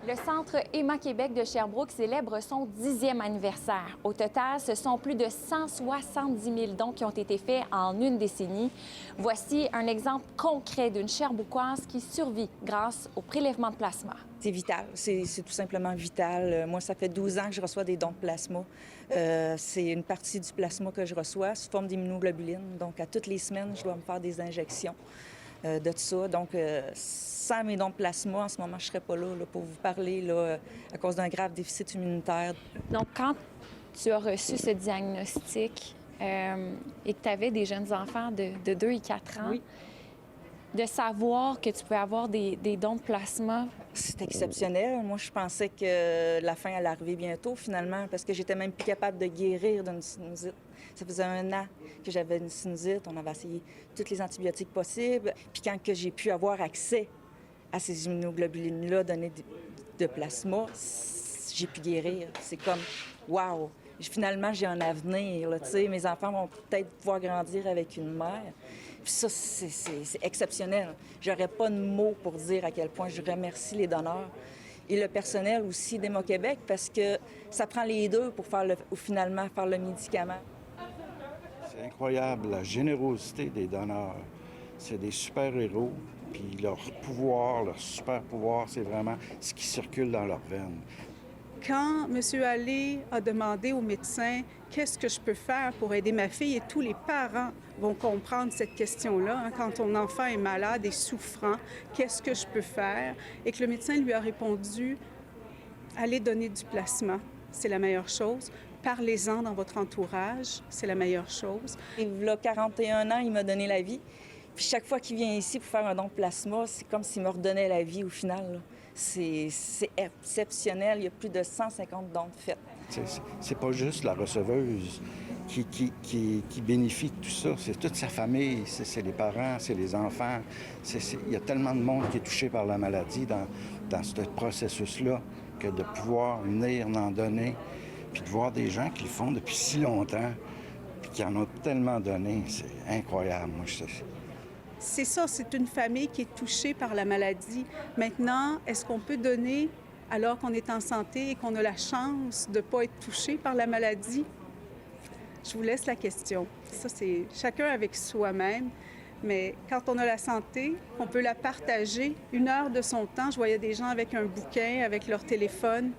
Le Centre Emma Québec de Sherbrooke célèbre son 10e anniversaire. Au total, ce sont plus de 170 000 dons qui ont été faits en une décennie. Voici un exemple concret d'une Sherbrookoise qui survit grâce au prélèvement de plasma. C'est vital, c'est tout simplement vital. Moi, ça fait 12 ans que je reçois des dons de plasma. C'est une partie du plasma que je reçois sous forme d'immunoglobulines. Donc, à toutes les semaines, je dois me faire des injections de tout ça. Donc, sans mes dons de plasma, en ce moment, je ne serais pas là, pour vous parler à cause d'un grave déficit immunitaire. Donc, quand tu as reçu ce diagnostic et que tu avais des jeunes enfants de 2 et 4 ans, oui, de savoir que tu peux avoir des dons de plasma. c'est exceptionnel. Moi, je pensais que la fin allait arriver bientôt, finalement, parce que j'étais même plus capable de guérir d'une sinusite. Ça faisait 1 an que j'avais une sinusite. On avait essayé toutes les antibiotiques possibles. Puis quand que j'ai pu avoir accès à ces immunoglobulines-là données de plasma, j'ai pu guérir. C'est comme, wow! Finalement, j'ai un avenir. Là, mes enfants vont peut-être pouvoir grandir avec une mère. Puis ça, c'est exceptionnel. J'aurais pas de mots pour dire à quel point je remercie les donneurs et le personnel aussi d'Emma Québec parce que ça prend les deux pour finalement faire le médicament. C'est incroyable, la générosité des donneurs. C'est des super-héros, puis leur pouvoir, leur super-pouvoir, c'est vraiment ce qui circule dans leurs veines. Quand M. Allais a demandé au médecin « Qu'est-ce que je peux faire pour aider ma fille? » et tous les parents vont comprendre cette question-là. Quand ton enfant est malade et souffrant, qu'est-ce que je peux faire? Et que le médecin lui a répondu « Allez donner du plasma, c'est la meilleure chose. Parlez-en dans votre entourage, c'est la meilleure chose. » Il a 41 ans, il m'a donné la vie. Puis chaque fois qu'il vient ici pour faire un don de plasma, c'est comme s'il me redonnait la vie au final, là. C'est exceptionnel. Il y a plus de 150 dons de faits. C'est pas juste la receveuse qui bénéficie de tout ça. C'est toute sa famille, c'est les parents, c'est les enfants. Il y a tellement de monde qui est touché par la maladie dans ce processus-là que de pouvoir venir en donner, puis de voir des gens qui le font depuis si longtemps, puis qui en ont tellement donné, c'est incroyable. Moi, c'est ça, c'est une famille qui est touchée par la maladie. Maintenant, est-ce qu'on peut donner alors qu'on est en santé et qu'on a la chance de ne pas être touché par la maladie? Je vous laisse la question. Ça, c'est chacun avec soi-même. Mais quand on a la santé, on peut la partager 1 heure de son temps. Je voyais des gens avec un bouquin, avec leur téléphone.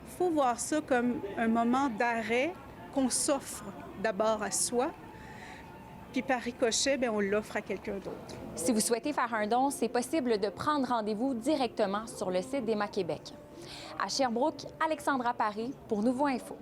Il faut voir ça comme un moment d'arrêt qu'on s'offre d'abord à soi. Puis par ricochet, bien, on l'offre à quelqu'un d'autre. Si vous souhaitez faire un don, c'est possible de prendre rendez-vous directement sur le site d'Emma Québec. À Sherbrooke, Alexandra Paré pour Nouveau Info.